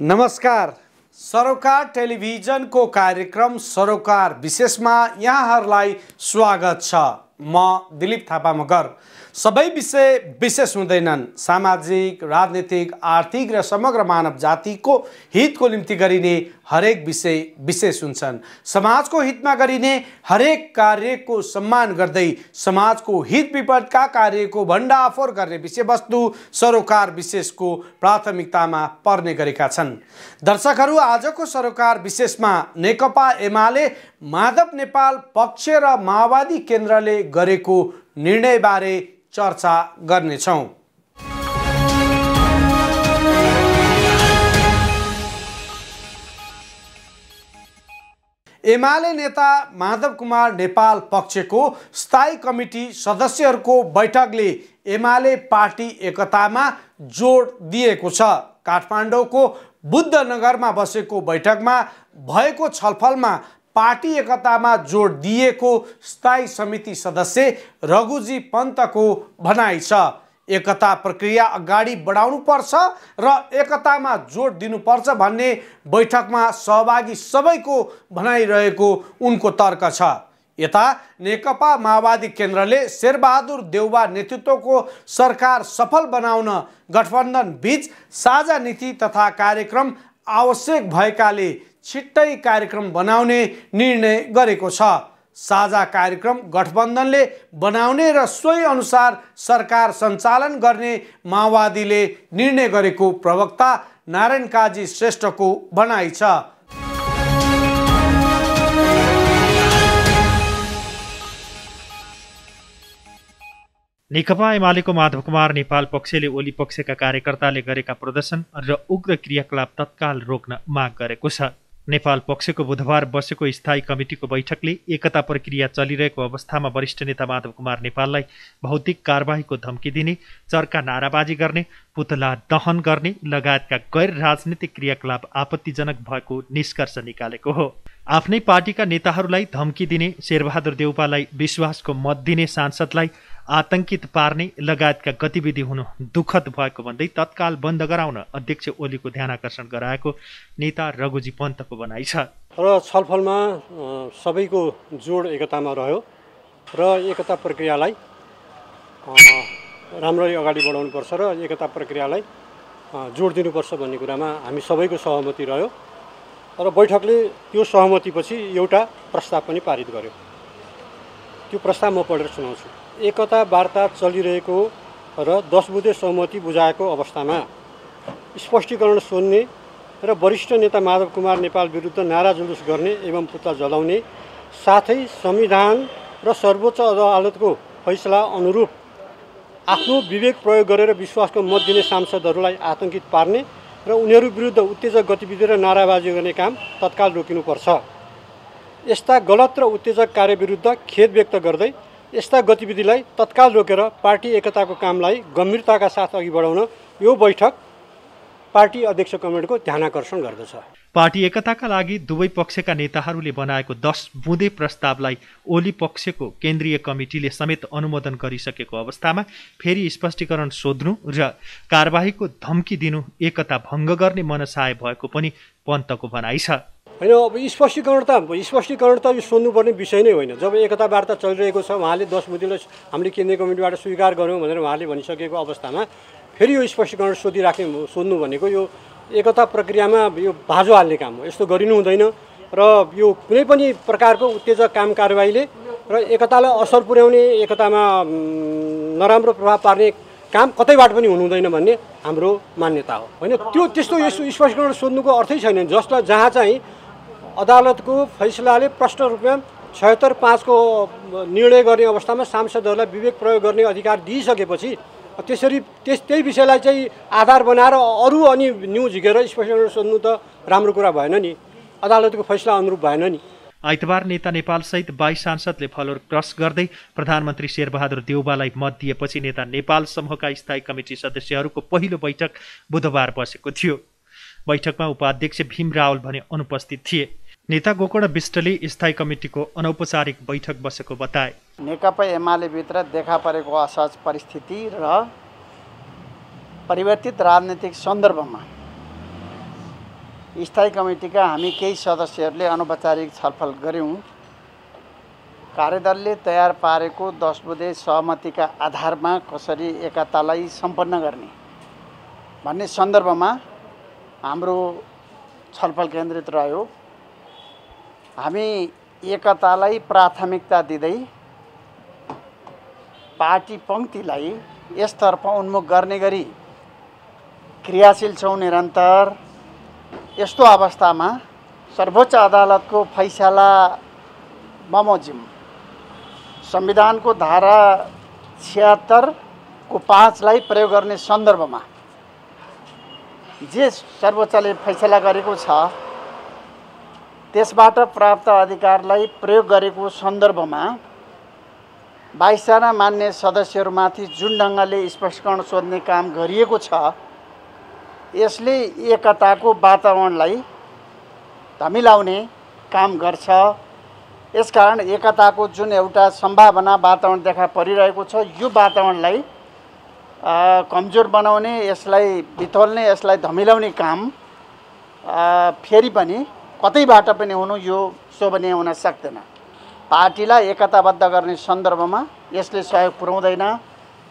नमस्कार। सरोकार टेलिभिजनको कार्यक्रम सरोकार विशेषमा यहाँहरूलाई स्वागत छ। म दिलीप थापा मगर। सबै विषय विशेष हुँदैनन्। सामाजिक, राजनीतिक, आर्थिक र समग्र मानव जातिको हितको निम्ति गरिने हरेक विषय विशेष हुन्छन्। समाजको हितमा गरिने हरेक कार्यको सम्मान गर्दै समाजको हित विपदका कार्यको भण्डाफोर गर्ने विषयवस्तु सरोकार विशेषको प्राथमिकतामा पर्ने गरेका छन्। दर्शकहरू, आजको सरोकार विशेषमा नेकपा एमाले माधव नेपाल पक्ष र माओवादी केन्द्रले गरेको निर्णयबारे चर्चा गर्नेछौँ। एमाले नेता माधव कुमार नेपाल पक्षको स्थायी कमिटी सदस्यहरूको बैठकले एमाले पार्टी एकतामा जोड दिएको छ। काठमाडौँको बुद्धनगरमा बसेको बैठकमा भएको छलफलमा पार्टी एकतामा जोड दिएको स्थायी समिति सदस्य रघुजी पन्तको भनाइ छ। एकता प्रक्रिया अगाडि बढाउनुपर्छ र एकतामा जोड दिनुपर्छ भन्ने बैठकमा सहभागी सबैको भनाइरहेको उनको तर्क छ। यता नेकपा माओवादी केन्द्रले शेरबहादुर देउवा नेतृत्वको सरकार सफल बनाउन गठबन्धन बीच साझा नीति तथा कार्यक्रम आवश्यक भएकाले छिट्टै कार्यक्रम बनाउने निर्णय गरेको छ। साझा कार्यक्रम गठबन्धनले बनाउने र सोही अनुसार सरकार सञ्चालन गर्ने माओवादीले निर्णय गरेको प्रवक्ता नारायण काजी श्रेष्ठको भनाइ छ। नेकपा एमालेको माधव कुमार नेपाल पक्षले ओली पक्षका कार्यकर्ताले गरेका प्रदर्शन र उग्र क्रियाकलाप तत्काल रोक्न माग गरेको छ। नेपाल पक्षको बुधबार बसेको स्थायी कमिटीको बैठकले एकता प्रक्रिया चलिरहेको अवस्थामा वरिष्ठ नेता माधव कुमार नेपाललाई भौतिक कारबाहीको धम्की दिने, चर्का नाराबाजी गर्ने, पुतला दहन गर्ने लगायतका गैर राजनीतिक क्रियाकलाप आपत्तिजनक भएको निष्कर्ष निकालेको हो। आफ्नै पार्टीका नेताहरूलाई धम्की दिने, शेरबहादुर देउपालाई विश्वासको मत दिने सांसदलाई आतंकित पार्ने लगायतका गतिविधि हुनु दुःखद भएको भन्दै तत्काल बन्द गराउन अध्यक्ष ओलीको ध्यानाकर्षण गराएको नेता रघुजी पन्तको भनाइ छ। र छलफलमा सबैको जोड एकतामा रह्यो र एकता प्रक्रियालाई राम्ररी अगाडि बढाउनुपर्छ र एकता प्रक्रियालाई जोड दिनुपर्छ भन्ने कुरामा हामी सबैको सहमति रह्यो र बैठकले त्यो सहमतिपछि एउटा प्रस्ताव पनि पारित गर्यो। त्यो प्रस्ताव म पढेर सुनाउँछु। एकता वार्ता चलिरहेको र 10 बुँदे सहमति बुझाएको अवस्थामा स्पष्टीकरण सोध्ने र वरिष्ठ नेता माधव कुमार नेपाल विरुद्ध नारा जुलुस गर्ने एवं पुतला जलाउने साथै संविधान र सर्वोच्च अदालतको फैसला अनुरूप आफ्नो विवेक प्रयोग गरेर विश्वासको मत दिने सांसदहरूलाई आतंकित पार्ने र उनीहरू विरुद्ध उत्तेजक गतिविधि र नाराबाजी गर्ने काम तत्काल रोकिनुपर्छ। यस्ता गलत र उत्तेजक कार्य विरुद्ध खेद व्यक्त गर्दै यस्ता गतिविधिलाई तत्काल रोकेर पार्टी एकताको कामलाई गम्भीरताका साथ अघि बढाउन यो बैठक पार्टी अध्यक्ष कमिटीको ध्यानाकर्षण गर्दछ। पार्टी एकताका लागि दुवै पक्षका नेताहरूले बनाएको 10 बुँदे प्रस्तावलाई ओली पक्षको केन्द्रीय कमिटीले समेत अनुमोदन गरिसकेको अवस्थामा फेरि स्पष्टीकरण सोध्नु र कारबाहीको धम्की दिनु एकता भङ्ग गर्ने मनसाय भएको पनि पन्तको भनाइ छ। होइन, अब स्पष्टीकरण त यो सोध्नुपर्ने विषय नै होइन। जब एकता वार्ता चलिरहेको छ, उहाँले 10 बुँदेलाई हामीले केन्द्रीय कमिटीबाट स्वीकार गऱ्यौँ भनेर उहाँले भनिसकेको अवस्थामा फेरि यो स्पष्टीकरण सोध्नु भनेको यो एकता प्रक्रियामा यो भाँजो हाल्ने काम हो। यस्तो गरिनु हुँदैन र यो कुनै पनि प्रकारको उत्तेजक काम कारबाहीले र एकतालाई असर पुर्याउने, एकतामा नराम्रो प्रभाव पार्ने काम कतैबाट पनि हुनु हुँदैन भन्ने हाम्रो मान्यता हो। होइन, त्यस्तो स्पष्टीकरण सोध्नुको अर्थै छैन। जहाँ चाहिँ अदालतको फैसलाले प्रष्ट रूपमा 76(5) को निर्णय गर्ने अवस्थामा सांसदहरूलाई विवेक प्रयोग गर्ने अधिकार दिइसकेपछि त्यसरी त्यही विषयलाई चाहिँ आधार बनाएर अरू अनि न्यू झिकेर स्पष्टीकरण सोध्नु त राम्रो कुरा भएन नि, अदालतको फैसला अनुरूप भएन नि। आइतबार नेता नेपालसहित 22 सांसदले फ्लोर क्रस गर्दै प्रधानमन्त्री शेरबहादुर देउवालाई मत दिएपछि नेता नेपाल समूहका स्थायी कमिटी सदस्यहरूको पहिलो बैठक बुधबार बसेको थियो। बैठकमा उपाध्यक्ष भीम रावल भने अनुपस्थित थिए। नेता गोकर्ण विष्टले स्थायी कमिटीको अनौपचारिक बैठक बसेको बताए। नेकपा एमाले भित्र देखा परेको असहज परिस्थिति र परिवर्तित राजनीतिक सन्दर्भमा स्थायी कमिटीका हामी केही सदस्यहरूले अनौपचारिक छलफल गऱ्यौँ। कार्यदलले तयार पारेको 10 बुँदे सहमतिका आधारमा कसरी एकतालाई सम्पन्न गर्ने भन्ने सन्दर्भमा हाम्रो छलफल केन्द्रित रह्यो। हामी एकतालाई प्राथमिकता दिँदै पार्टी पङ्क्तिलाई यसतर्फ उन्मुख गर्ने गरी क्रियाशील छौँ निरन्तर। यस्तो अवस्थामा सर्वोच्च अदालतको फैसला बमोजिम संविधानको धारा 76 को 5 लाई प्रयोग गर्ने सन्दर्भमा जे सर्वोच्चले फैसला गरेको छ त्यसबाट प्राप्त अधिकारलाई प्रयोग गरेको सन्दर्भमा 22 जना मान्य सदस्यहरूमाथि जुन ढङ्गले स्पष्टीकरण सोध्ने काम गरिएको छ यसले एकताको वातावरणलाई धमिलाउने काम गर्छ। यसकारण एकताको जुन एउटा सम्भावना वातावरण देखा परिरहेको छ यो वातावरणलाई कमजोर बनाउने, यसलाई बिथोल्ने, यसलाई धमिलाउने काम फेरि पनि कतैबाट पनि हुनु यो शोभनीय हुन सक्दैन। पार्टीलाई एकताबद्ध गर्ने सन्दर्भमा यसले सहयोग पुर्याउँदैन।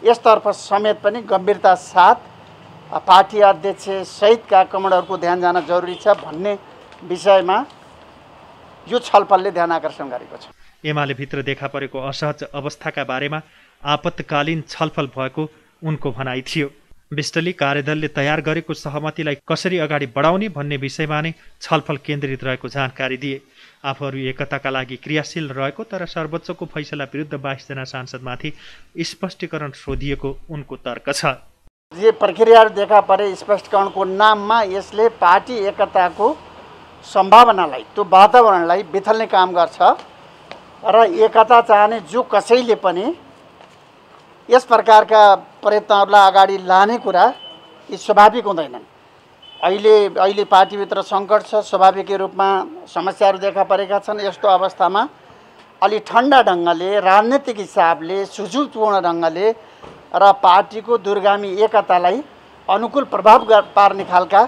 यसतर्फ समेत पनि गम्भीरता साथ पार्टी अध्यक्ष सहितका कमान्डरको ध्यान जान जरुरी छ भन्ने विषयमा यो छलफलले ध्यान आकर्षण गरेको छ। एमाले भित्र देखा परेको असहज अवस्थाका बारेमा आपतकालीन छलफल भएको उनको भनाइ थियो। विष्टले कार्यदलले तयार गरेको सहमतिलाई कसरी अगाडि बढाउने भन्ने विषयमा नै छलफल केन्द्रित रहेको जानकारी दिए। आफूहरू एकताका लागि क्रियाशील रहेको तर सर्वोच्चको फैसला विरुद्ध 22 जना सांसदमाथि स्पष्टीकरण सोधिएको उनको तर्क छ। जे प्रक्रियाहरू देखा परे स्पष्टीकरणको नाममा यसले पार्टी एकताको सम्भावनालाई, त्यो वातावरणलाई बिथल्ने काम गर्छ र एकता चाहने जो कसैले पनि यस प्रकारका प्रयत्नहरूलाई अगाडि लाने कुरा यी स्वाभाविक हुँदैनन्। अहिले पार्टीभित्र सङ्कट छ, स्वाभाविक रूपमा समस्याहरू देखा परेका छन्। यस्तो अवस्थामा अलि ठन्डा ढङ्गले, राजनीतिक हिसाबले, सुझुवपूर्ण ढङ्गले र पार्टीको दूरगामी एकतालाई अनुकूल प्रभाव पार्ने खालका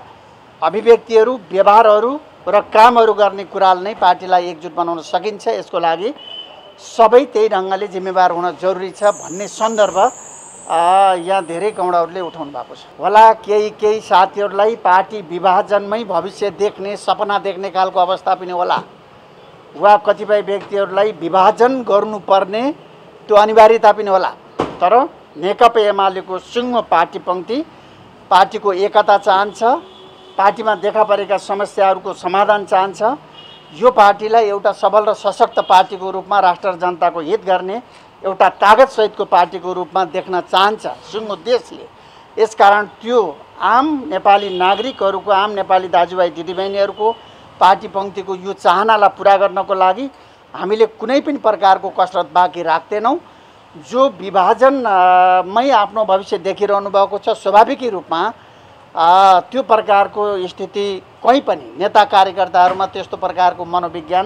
अभिव्यक्तिहरू, व्यवहारहरू र कामहरू गर्ने कुराले नै पार्टीलाई एकजुट बनाउन सकिन्छ। यसको लागि सबै त्यही ढङ्गले जिम्मेवार हुन जरुरी छ भन्ने सन्दर्भ यहाँ धेरै कमडाहरूले उठाउनु भएको छ। होला केही साथीहरूलाई पार्टी विभाजनमै भविष्य देख्ने, सपना देख्ने खालको अवस्था पनि होला, वा कतिपय व्यक्तिहरूलाई विभाजन गर्नुपर्ने त्यो अनिवार्यता पनि होला। तर नेकपा एमालेको सिङ्गो पार्टी पङ्क्ति पार्टीको एकता चाहन्छ, पार्टीमा देखा परेका समस्याहरूको समाधान चाहन्छ। यो पार्टीलाई एउटा सबल र सशक्त पार्टीको रूपमा राष्ट्र र जनताको हित गर्ने एउटा तागतसहितको पार्टीको रूपमा देख्न चाहन्छ सिङ्गो देशले। यसकारण त्यो आम नेपाली नागरिकहरूको, आम नेपाली दाजुभाइ दिदीबहिनीहरूको पार्टी पङ्क्तिको यो चाहनालाई पुरा गर्नको लागि हामीले कुनै पनि प्रकारको कसरत बाँकी राख्दैनौँ। जो विभाजनमै आफ्नो भविष्य देखिरहनु भएको छ, स्वाभाविक रूपमा त्यो प्रकारको स्थिति कहीँ पनि नेता कार्यकर्ताहरूमा त्यस्तो प्रकारको मनोविज्ञान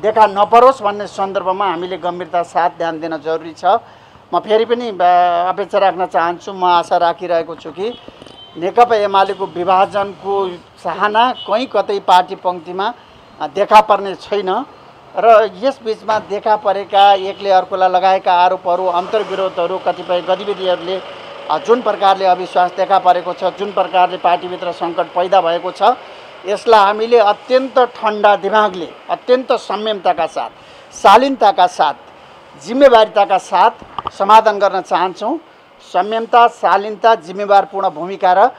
देखा नपरोस् भन्ने सन्दर्भमा हामीले गम्भीरता साथ ध्यान दिन जरुरी छ। म फेरि पनि अपेक्षा राख्न चाहन्छु, म आशा राखिरहेको छु कि नेकपा एमालेको विभाजनको चाहना कहीँ कतै पार्टी पङ्क्तिमा देखा पर्ने छैन र यस बीचमा देखा परेका एकले अर्कोलाई लगाएका आरोपहरू, अन्तर्विरोधहरू, कतिपय गतिविधिहरूले जुन प्रकारले अविश्वास देखा परेको छ, जुन प्रकारले पार्टीभित्र सङ्कट पैदा भएको छ, यसलाई हामीले अत्यन्त ठन्डा दिमागले, अत्यन्त संयमताका साथ, शालीनताका साथ, जिम्मेवारीताका साथ समाधान गर्न चाहन्छौँ। संयमता, शालीनता, जिम्मेवारपूर्ण भूमिका र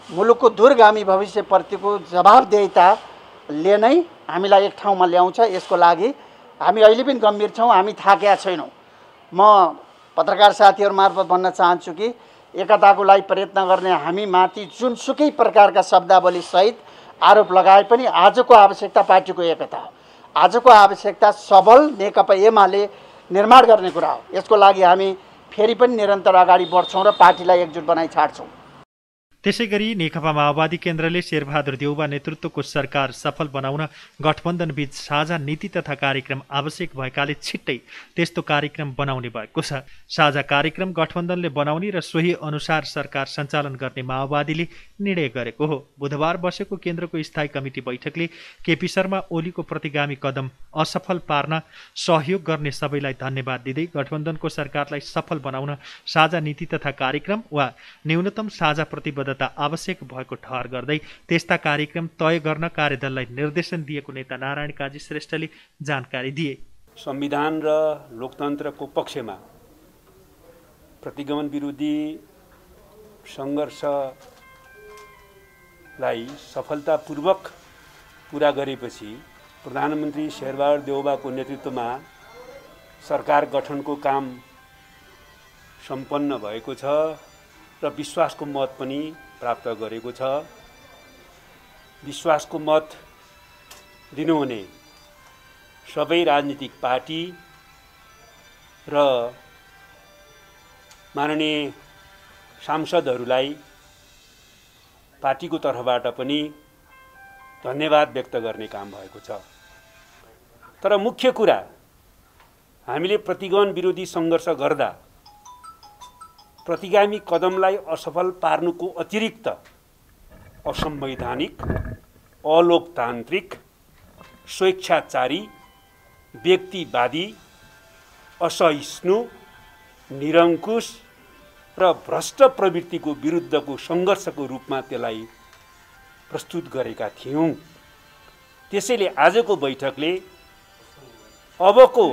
मुलुकको दूरगामी भविष्यप्रतिको जवाबदेहिताले नै हामीलाई एक ठाउँमा ल्याउँछ। यसको लागि हामी अहिले पनि गम्भीर छौँ, हामी थाकेका छैनौँ। म पत्रकार साथीहरू मार्फत भन्न चाहन्छु कि एकताको लागि प्रयत्न गर्ने हामी माथि जुनसुकै प्रकारका शब्दावली सहित आरोप लगाए पनि आजको आवश्यकता पार्टीको एकता हो। आजको आवश्यकता सबल नेकपा एमाले निर्माण गर्ने कुरा हो। यसको लागि हामी फेरि पनि निरन्तर अगाडि बढ्छौँ र पार्टीलाई एकजुट बनाइ छाड्छौँ। त्यसैगरी नेकपा माओवादी केन्द्रले शेरबहादुर देउबा नेतृत्वको सरकार सफल बनाउन गठबन्धनबीच साझा नीति तथा कार्यक्रम आवश्यक भएकाले छिट्टै त्यस्तो कार्यक्रम बनाउने भएको छ। साझा कार्यक्रम गठबन्धनले बनाउने र सोही अनुसार सरकार सञ्चालन गर्ने माओवादीले निर्णय गरेको हो। बुधबार बसेको केन्द्रको स्थायी कमिटी बैठकले केपी शर्मा ओलीको प्रतिगामी कदम असफल पार्न सहयोग गर्ने सबैलाई धन्यवाद दिँदै गठबन्धनको सरकारलाई सफल बनाउन साझा नीति तथा कार्यक्रम वा न्यूनतम साझा प्रतिबद्धता आवश्यक भएको ठहर गर्दै त्यस्ता कार्यक्रम तय गर्न कार्यदललाई निर्देशन दिएको नेता नारायण काजी श्रेष्ठले जानकारी दिए। संविधान र लोकतन्त्रको पक्षमा प्रतिगमन विरोधी सङ्घर्षलाई सफलतापूर्वक पुरा गरेपछि प्रधानमन्त्री शेरबहादुर देउबाको नेतृत्वमा सरकार गठनको काम सम्पन्न भएको छ र विश्वासको मत पनि प्राप्त गरेको छ। विश्वासको मत दिनुहुने सबै राजनीतिक पार्टी र माननीय सांसदहरूलाई पार्टीको तर्फबाट पनि धन्यवाद व्यक्त गर्ने काम भएको छ। तर मुख्य कुरा हामीले प्रतिगमन विरोधी सङ्घर्ष गर्दा प्रतिगामी कदमलाई असफल पार्नुको अतिरिक्त असंवैधानिक, अलोकतान्त्रिक, स्वेच्छाचारी, व्यक्तिवादी, असहिष्णु, निरङ्कुश र भ्रष्ट प्रवृत्तिको विरुद्धको सङ्घर्षको रूपमा त्यसलाई प्रस्तुत गरेका थियौँ। त्यसैले आजको बैठकले अबको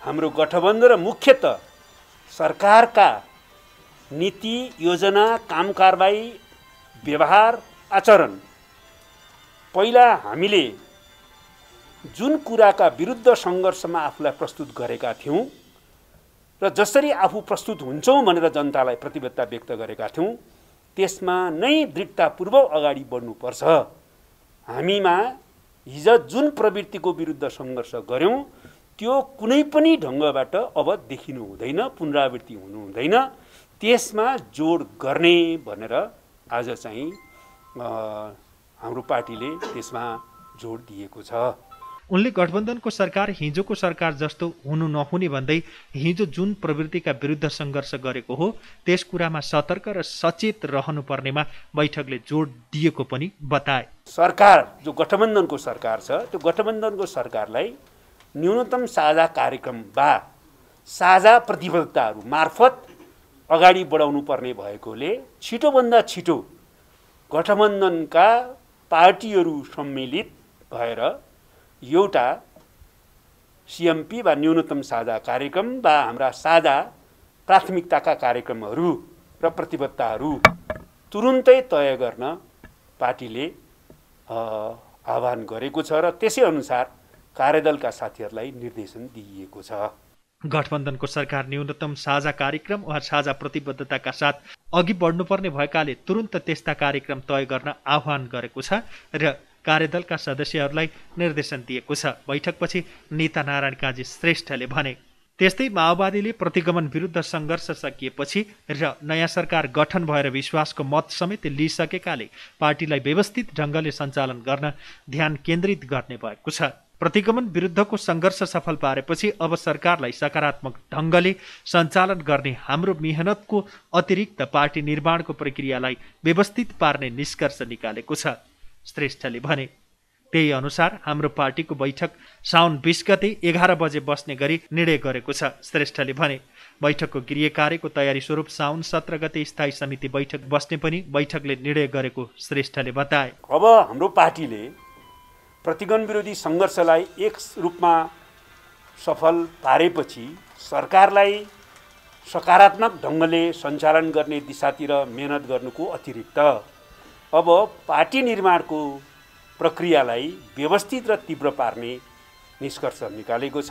हाम्रो गठबन्धन र मुख्यतः सरकारका नीति, योजना, काम कारबाही, व्यवहार, आचरण पहिला हामीले जुन कुराका विरुद्ध सङ्घर्षमा आफूलाई प्रस्तुत गरेका थियौँ र जसरी आफू प्रस्तुत हुन्छौँ भनेर जनतालाई प्रतिबद्धता व्यक्त गरेका थियौँ त्यसमा नै दृढतापूर्वक अगाडि बढ्नुपर्छ। हामीमा हिजो जुन प्रवृत्तिको विरुद्ध सङ्घर्ष गऱ्यौँ त्यो कुनै पनि ढङ्गबाट अब देखिनु हुँदैन, पुनरावृत्ति हुनु हुँदैन। त्यसमा जोड गर्ने भनेर आज चाहिँ हाम्रो पार्टीले त्यसमा जोड दिएको छ। उनले गठबन्धनको सरकार हिजोको सरकार जस्तो हुनु नहुने भन्दै हिजो जुन प्रवृत्तिका विरुद्ध सङ्घर्ष गरेको हो त्यस कुरामा सतर्क र सचेत रहनुपर्नेमा बैठकले जोड दिएको पनि बताए। सरकार जो गठबन्धनको सरकार छ त्यो गठबन्धनको सरकारलाई न्यूनतम साझा कार्यक्रम वा साझा प्रतिबद्धताहरू मार्फत अगाडि बढाउनु पर्ने भएकोले छिटोभन्दा छिटो गठबन्धनका पार्टीहरू सम्मिलित भएर एउटा सिएमपी वा न्यूनतम साझा कार्यक्रम वा हाम्रा साझा प्राथमिकताका कार्यक्रमहरू र प्रतिबद्धताहरू तुरुन्तै तय गर्न पार्टीले आह्वान गरेको छ र त्यसै अनुसार कार्यदलका साथीहरूलाई निर्देशन दिइएको छ। गठबन्धनको सरकार न्यूनतम साझा कार्यक्रम वा साझा प्रतिबद्धताका साथ अघि बढ्नुपर्ने भएकाले तुरुन्त त्यस्ता कार्यक्रम तय गर्न आह्वान गरेको छ र कार्यदलका सदस्यहरूलाई निर्देशन दिएको छ। बैठकपछि नेता नारायण काजी श्रेष्ठले भने त्यस्तै माओवादीले प्रतिगमन विरुद्ध सङ्घर्ष सकिएपछि र नयाँ सरकार गठन भएर विश्वासको मत समेत लिइसकेकाले पार्टीलाई व्यवस्थित ढङ्गले सञ्चालन गर्न ध्यान केन्द्रित गर्ने भएको छ। प्रतिगमन विरुद्धको सङ्घर्ष सफल पारेपछि अब सरकारलाई सकारात्मक ढङ्गले सञ्चालन गर्ने हाम्रो मेहनतको अतिरिक्त पार्टी निर्माणको प्रक्रियालाई व्यवस्थित पार्ने निष्कर्ष निकालेको छ श्रेष्ठले भने। त्यही अनुसार हाम्रो पार्टीको बैठक साउन 20 गते 11 बजे बस्ने गरी निर्णय गरेको छ श्रेष्ठले भने। बैठकको गृह कार्यको तयारी स्वरूप साउन 17 गते स्थायी समिति बैठक बस्ने पनि बैठकले निर्णय गरेको श्रेष्ठले बताए। अब हाम्रो पार्टीले प्रतिगमन विरोधी सङ्घर्षलाई एक रूपमा सफल पारेपछि सरकारलाई सकारात्मक ढङ्गले सञ्चालन गर्ने दिशातिर मेहनत गर्नुको अतिरिक्त अब पार्टी निर्माणको प्रक्रियालाई व्यवस्थित र तीव्र पार्ने निष्कर्ष निकालेको छ।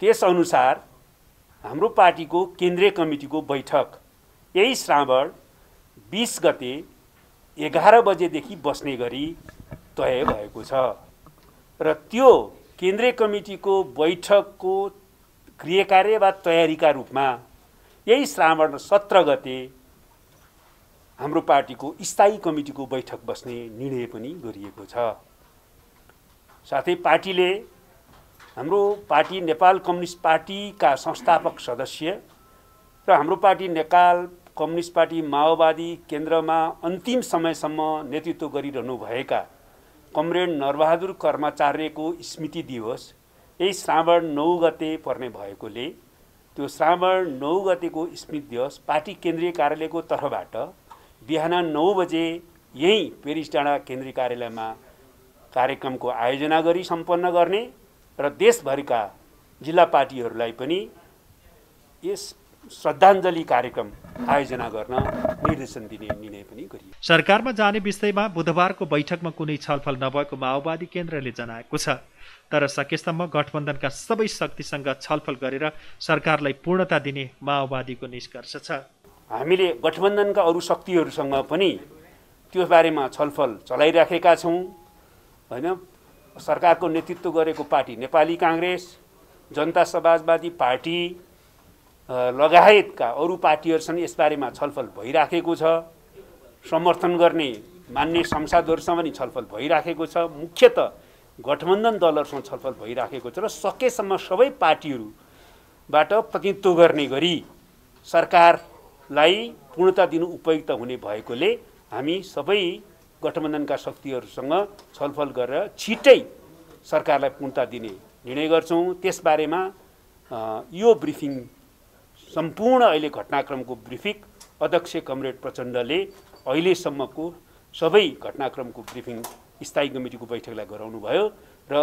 त्यस अनुसार हाम्रो पार्टीको केन्द्रीय कमिटीको बैठक यही श्रावण 20 गते 11 बजेदेखि बस्ने गरी तय भएको छ र त्यो केन्द्रीय कमिटीको बैठकको गृह कार्य वा तयारीका रूपमा यही श्रावण 17 गते हाम्रो पार्टीको स्थायी कमिटीको बैठक बस्ने निर्णय पनि गरिएको छ। साथै पार्टीले हाम्रो पार्टी नेपाल कम्युनिस्ट पार्टीका संस्थापक सदस्य र हाम्रो पार्टी नेपाल कम्युनिस्ट पार्टी माओवादी केन्द्रमा अन्तिम समयसम्म नेतृत्व गरिरहनु भएका कमरेड नरबहादुर कर्माचार्यको स्मृति दिवस यही श्रावण 9 गते पर्ने भएकोले त्यो श्रावण 9 गतेको स्मृति दिवस पार्टी केन्द्रीय कार्यालयको तर्फबाट बिहान 9 बजे यही पेरिस डाँडा केन्द्रीय कार्यालयमा कार्यक्रमको आयोजना गरी सम्पन्न गर्ने र देशभरिका जिल्ला पार्टीहरूलाई पनि यस श्रद्धाञ्जली कार्यक्रम आयोजना गर्न निर्देशन दिने निर्णय पनि गरियो। सरकारमा जाने विषयमा बुधबारको बैठकमा कुनै छलफल नभएको माओवादी केन्द्रले जनाएको छ। तर सकेसम्म गठबन्धनका सबै शक्तिसँग छलफल गरेर सरकारलाई पूर्णता दिने माओवादीको निष्कर्ष छ। हामीले गठबन्धनका अरू शक्तिहरूसँग पनि त्यो बारेमा छलफल चलाइराखेका छौँ हैन। सरकारको नेतृत्व गरेको पार्टी नेपाली कांग्रेस, जनता समाजवादी पार्टी लगायतका अरू पार्टीहरूसँग यसबारेमा छलफल भइराखेको छ। समर्थन गर्ने मान्य सांसदहरूसँग पनि छलफल भइराखेको छ। मुख्यतः गठबन्धन दलहरूसँग छलफल भइराखेको छ र सकेसम्म सबै पार्टीहरूबाट प्रतिनिधित्व गर्ने गरी सरकारलाई पूर्णता दिनु उपयुक्त हुने भएकोले हामी सबै गठबन्धनका शक्तिहरूसँग छलफल गरेर छिटै सरकारलाई पूर्णता दिने निर्णय गर्छौँ। त्यसबारेमा यो ब्रिफिङ सम्पूर्ण अहिले घटनाक्रमको ब्रिफिङ अध्यक्ष कमरेड प्रचण्डले अहिलेसम्मको सबै घटनाक्रमको ब्रिफिङ स्थायी कमिटीको बैठकलाई गराउनु भयो र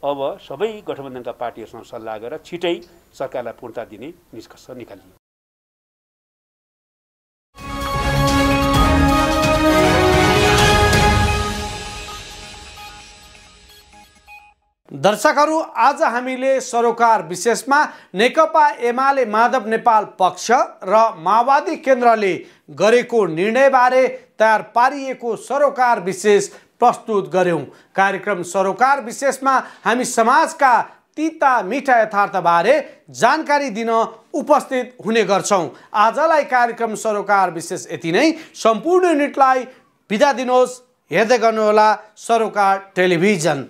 अब सबै गठबन्धनका पार्टीहरूसँग सल्लाह गरेर छिटै सरकारलाई पूर्णता दिने निष्कर्ष निकालियो। दर्शकहरू, आज हामीले सरोकार विशेषमा नेकपा एमाले माधव नेपाल पक्ष र माओवादी केन्द्रले गरेको निर्णयबारे तयार पारिएको सरोकार विशेष प्रस्तुत गर्यौं। कार्यक्रम सरोकार विशेषमा हामी समाजका तीता मीठा यथार्थबारे जानकारी दिन उपस्थित हुने गर्छौं। आजलाई कार्यक्रम सरोकार विशेष यति नै। सम्पूर्ण युनिटलाई बिदा दिनुहोस्। हेर्दै गर्नुहोला सरोकार टेलिभिजन।